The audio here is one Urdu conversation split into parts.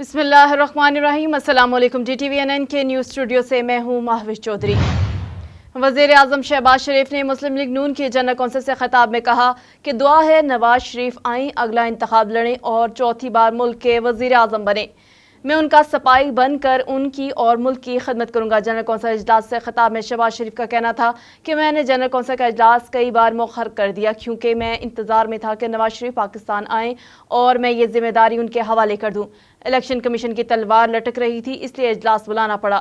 بسم اللہ الرحمن الرحیم۔ السلام علیکم۔ DTVNN کے نیوز اسٹوڈیو سے میں ہوں مہوش چودھری۔ وزیر اعظم شہباز شریف نے مسلم لیگ نون کی جنرل کونسل سے خطاب میں کہا کہ دعا ہے نواز شریف آئیں، اگلا انتخاب لڑیں اور چوتھی بار ملک کے وزیر اعظم بنیں۔ میں ان کا سپاہی بن کر ان کی اور ملک کی خدمت کروں گا۔ جنرل کونسل اجلاس سے خطاب میں شہباز شریف کا کہنا تھا کہ میں نے جنرل کونسل کا اجلاس کئی بار مؤخر کر دیا کیونکہ میں انتظار میں تھا کہ نواز شریف پاکستان آئیں اور میں یہ ذمہ داری ان کے حوالے کر دوں۔ الیکشن کمیشن کی تلوار لٹک رہی تھی، اس لیے اجلاس بلانا پڑا۔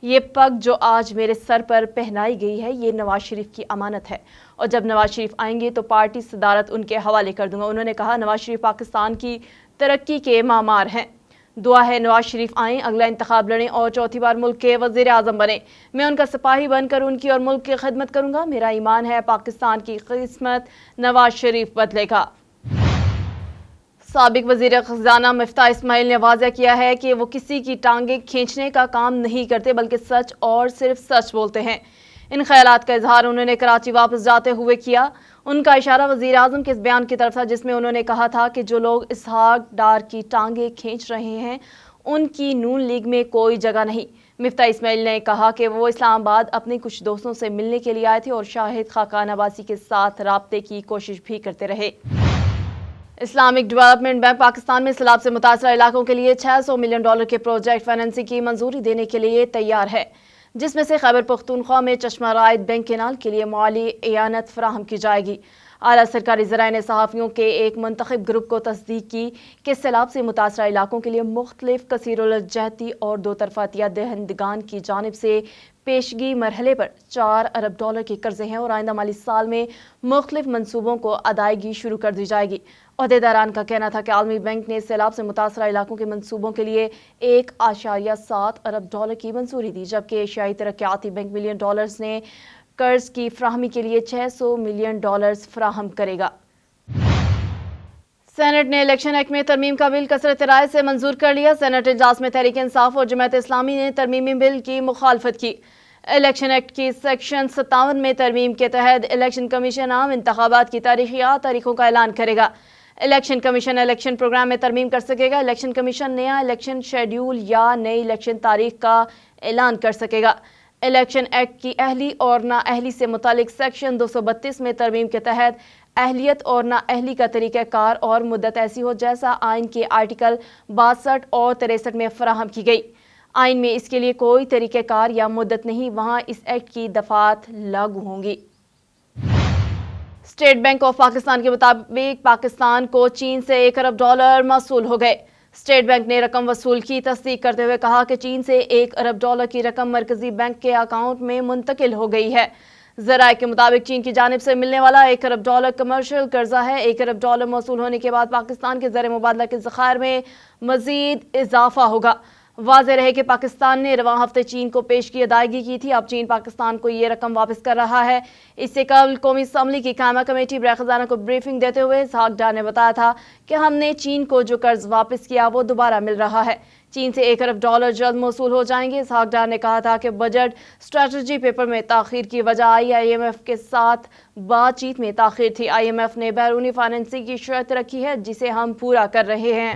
یہ پگ جو آج میرے سر پر پہنائی گئی ہے یہ نواز شریف کی امانت ہے اور جب نواز شریف آئیں گے تو پارٹی صدارت ان کے حوالے کر دوں گا۔ انہوں نے کہا نواز شریف پاکستان کی ترقی کے معمار ہیں۔ دعا ہے نواز شریف آئیں، اگلا انتخاب لڑیں اور چوتھی بار ملک کے وزیر اعظم بنیں۔ میں ان کا سپاہی بن کر ان کی اور ملک کی خدمت کروں گا۔ میرا ایمان ہے پاکستان کی قسمت نواز شریف بدلے گا۔ سابق وزیر خزانہ مفتاح اسماعیل نے واضح کیا ہے کہ وہ کسی کی ٹانگیں کھینچنے کا کام نہیں کرتے بلکہ سچ اور صرف سچ بولتے ہیں۔ ان خیالات کا اظہار انہوں نے کراچی واپس جاتے ہوئے کیا۔ ان کا اشارہ وزیر اعظم کے اس بیان کی طرف تھا جس میں انہوں نے کہا تھا کہ جو لوگ اسحاق ڈار کی ٹانگیں کھینچ رہے ہیں ان کی نون لیگ میں کوئی جگہ نہیں۔ مفتاح اسماعیل نے کہا کہ وہ اسلام آباد اپنے کچھ دوستوں سے ملنے کے لیے آئے تھے اور شاہد خاقان عباسی کے ساتھ رابطے کی کوشش بھی کرتے رہے۔ اسلامک ڈیولپمنٹ بینک پاکستان میں سیلاب سے متاثرہ علاقوں کے لیے $600 ملین کے پروجیکٹ فائننسنگ کی منظوری دینے کے لیے تیار ہے، جس میں سے خیبر پختونخوا میں چشمہ رائد بینک کینال کے لیے مالی اعانت فراہم کی جائے گی۔ اعلیٰ سرکاری ذرائع نے صحافیوں کے ایک منتخب گروپ کو تصدیق کی کہ سیلاب سے متاثرہ علاقوں کے لیے مختلف کثیر الجہتی اور دو طرفہ عطیہ دہندگان کی جانب سے پیشگی مرحلے پر $4 ارب کے قرضے ہیں اور آئندہ مالی سال میں مختلف منصوبوں کو ادائیگی شروع کر دی جائے گی۔ عہدیداران کا کہنا تھا کہ عالمی بینک نے سیلاب سے متاثرہ علاقوں کے منصوبوں کے لیے $1.7 ارب کی منظوری دی، جبکہ ایشیائی ترقیاتی بینک $1 ملین نے قرض کی فراہمی کے لیے $600 ملین فراہم کرے گا۔ سینٹ نے الیکشن ایکٹ میں ترمیم کا بل کثرت رائے سے منظور کر لیا۔ سینٹ اجلاس میں تحریک انصاف اور جماعت اسلامی نے ترمیمی بل کی مخالفت کی۔ الیکشن ایکٹ کی سیکشن 57 میں ترمیم کے تحت الیکشن کمیشن عام انتخابات کی تاریخوں کا اعلان کرے گا۔ الیکشن کمیشن الیکشن پروگرام میں ترمیم کر سکے گا۔ الیکشن کمیشن نیا الیکشن شیڈول یا نئی الیکشن تاریخ کا اعلان کر سکے گا۔ الیکشن ایکٹ کی اہلی اور نااہلی سے متعلق سیکشن 232 میں ترمیم کے تحت اہلیت اور نااہلی کا طریقہ کار اور مدت ایسی ہو جیسا آئین کے آرٹیکل 62 اور 63 میں فراہم کی گئی۔ آئین میں اس کے لیے کوئی طریقہ کار یا مدت نہیں، وہاں اس ایکٹ کی دفعات لاگو ہوں گی۔ اسٹیٹ بینک آف پاکستان کے مطابق پاکستان کو چین سے $1 ارب موصول ہو گئے۔ اسٹیٹ بینک نے رقم وصول کی تصدیق کرتے ہوئے کہا کہ چین سے $1 ارب کی رقم مرکزی بینک کے اکاؤنٹ میں منتقل ہو گئی ہے۔ ذرائع کے مطابق چین کی جانب سے ملنے والا $1 ارب کمرشل قرضہ ہے۔ $1 ارب موصول ہونے کے بعد پاکستان کے زر مبادلہ کے ذخائر میں مزید اضافہ ہوگا۔ واضح رہے کہ پاکستان نے رواں ہفتے چین کو پیشگی ادائیگی کی تھی، اب چین پاکستان کو یہ رقم واپس کر رہا ہے۔ اس سے قبل قومی اسمبلی کی قائمہ کمیٹی برائے خزانہ کو بریفنگ دیتے ہوئے اسحاق ڈار نے بتایا تھا کہ ہم نے چین کو جو قرض واپس کیا وہ دوبارہ مل رہا ہے۔ چین سے $1 ارب جلد موصول ہو جائیں گے۔ اسحاق ڈار نے کہا تھا کہ بجٹ اسٹریٹجی پیپر میں تاخیر کی وجہ IMF کے ساتھ بات چیت میں تاخیر تھی۔ IMF نے بیرونی فائننسنگ کی شرط رکھی ہے جسے ہم پورا کر رہے ہیں۔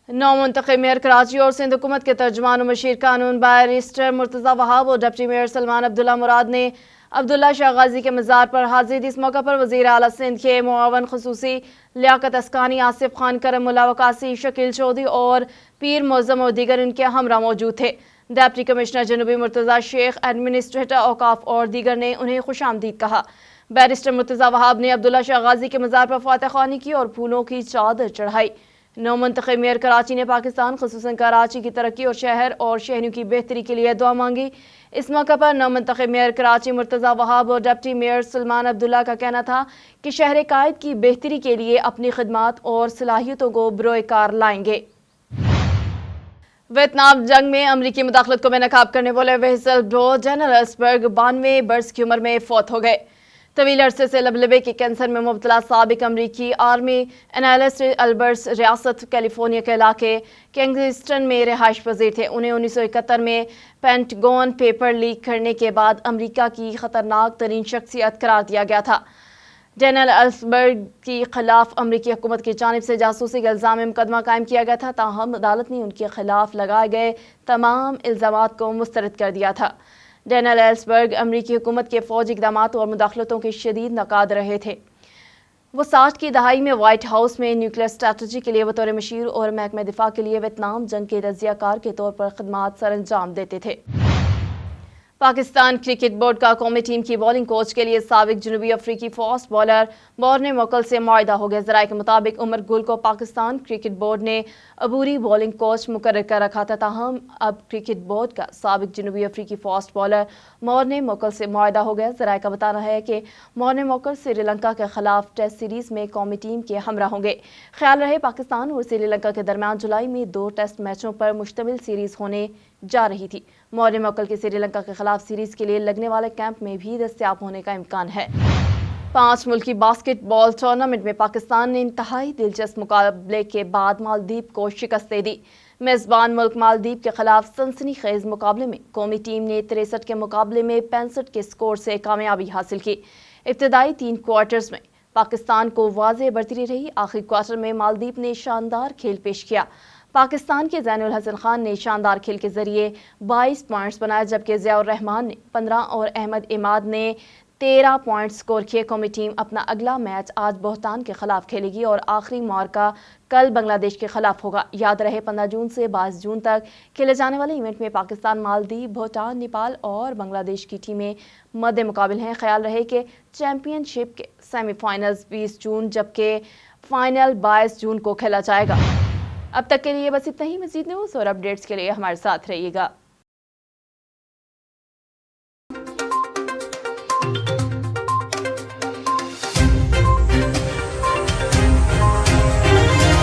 نو منتخب میئر کراچی اور سندھ حکومت کے ترجمان و مشیر قانون بیرسٹر مرتضی وہاب اور ڈپٹی میئر سلمان عبداللہ مراد نے عبداللہ شاہ غازی کے مزار پر حاضری دی۔ اس موقع پر وزیر اعلیٰ سندھ کے معاون خصوصی لیاقت اسکانی آصف خان، کرم اللہ وقاصی، شکیل چودھری اور پیر معظم اور دیگر ان کے ہمراہ موجود تھے۔ ڈپٹی کمشنر جنوبی مرتضی شیخ، ایڈمنسٹریٹر اوقاف اور دیگر نے انہیں خوش آمدید کہا۔ بیرسٹر مرتضی وہاب نے عبداللہ شاہ غازی کے مزار پر فاتح خوانی کی اور پھولوں کی چادر چڑھائی۔ نو منتخب میئر کراچی نے پاکستان خصوصاً کراچی کی ترقی اور شہر اور شہریوں کی بہتری کے لیے دعا مانگی۔ اس موقع پر نو منتخب میئر کراچی مرتضی وہاب اور ڈپٹی میئر سلمان عبداللہ کا کہنا تھا کہ شہر قائد کی بہتری کے لیے اپنی خدمات اور صلاحیتوں کو بروئے کار لائیں گے۔ ویتنام جنگ میں امریکی مداخلت کو بے نقاب کرنے والے وہیزل بلو جنرل ایلسبرگ 92 برس کی عمر میں فوت ہو گئے۔ طویل عرصے سے لبلبے کے کینسر میں مبتلا سابق امریکی آرمی انالسٹ البرٹس ریاست کیلیفورنیا کے علاقے کنگسٹن میں رہائش پذیر تھے۔ انہیں 1971 میں پینٹاگون پیپر لیک کرنے کے بعد امریکہ کی خطرناک ترین شخصیت قرار دیا گیا تھا۔ ڈینیل ایلسبرگ کی خلاف امریکی حکومت کی جانب سے جاسوسی کے الزام میں مقدمہ قائم کیا گیا تھا، تاہم عدالت نے ان کے خلاف لگائے گئے تمام الزامات کو مسترد کر دیا تھا۔ ڈینیل ایلسبرگ امریکی حکومت کے فوجی اقدامات اور مداخلتوں کے شدید نقاد رہے تھے۔ وہ 60 کی دہائی میں وائٹ ہاؤس میں نیوکلیئر اسٹریٹجی کے لیے بطور مشیر اور محکمہ دفاع کے لیے ویتنام جنگ کے تجزیہ کار کے طور پر خدمات سر انجام دیتے تھے۔ پاکستان کرکٹ بورڈ کا قومی ٹیم کی بولنگ کوچ کے لیے سابق جنوبی افریقی فاسٹ بالر مورنے موکل سے معاہدہ ہو گیا۔ ذرائع کے مطابق عمر گل کو پاکستان کرکٹ بورڈ نے عبوری بولنگ کوچ مقرر کر رکھا تھا، تاہم اب کرکٹ بورڈ کا سابق جنوبی افریقی فاسٹ بالر مورنے موکل سے معاہدہ ہو گیا۔ ذرائع کا بتانا ہے کہ مورنے موکل سری لنکا کے خلاف ٹیسٹ سیریز میں قومی ٹیم کے ہمراہ ہوں گے۔ خیال رہے پاکستان اور سری لنکا کے درمیان جولائی میں 2 ٹیسٹ میچوں پر مشتمل سیریز ہونے جا رہی تھی۔ مورنے موکل کے سری لنکا کے خلاف سیریز کے لیے لگنے والے کیمپ میں بھی دستیاب ہونے کا امکان ہے۔ 5 ملکی باسکٹ بال ٹورنامنٹ میں پاکستان نے انتہائی دلچسپ مقابلے کے بعد مالدیپ کو شکست دے دی۔ میزبان ملک مالدیپ کے خلاف سنسنی خیز مقابلے میں قومی ٹیم نے 63 کے مقابلے میں 65 کے سکور سے کامیابی حاصل کی۔ ابتدائی 3 کوارٹرز میں پاکستان کو واضح برتری رہی۔ آخری کوارٹر میں مالدیپ نے شاندار کھیل پیش کیا۔ پاکستان کے زین الحسن خان نے شاندار کھیل کے ذریعے 22 پوائنٹس بنائے، جبکہ ضیاء الرحمان نے 15 اور احمد عماد نے 13 پوائنٹ سکور کیے۔ قومی ٹیم اپنا اگلا میچ آج بہتان کے خلاف کھیلے گی اور آخری معرکہ کل بنگلہ دیش کے خلاف ہوگا۔ یاد رہے 15 جون سے 22 جون تک کھیلے جانے والے ایونٹ میں پاکستان، مالدیپ، بھوٹان، نیپال اور بنگلہ دیش کی ٹیمیں مد مقابل ہیں۔ خیال رہے کہ چیمپئن شپ کے سیمی فائنلز 20 جون جبکہ فائنل 22 جون کو کھیلا جائے گا۔ اب تک کے لیے بس اتنا ہی۔ مزید نیوز اور اپڈیٹس کے لیے ہمارے ساتھ رہیے گا۔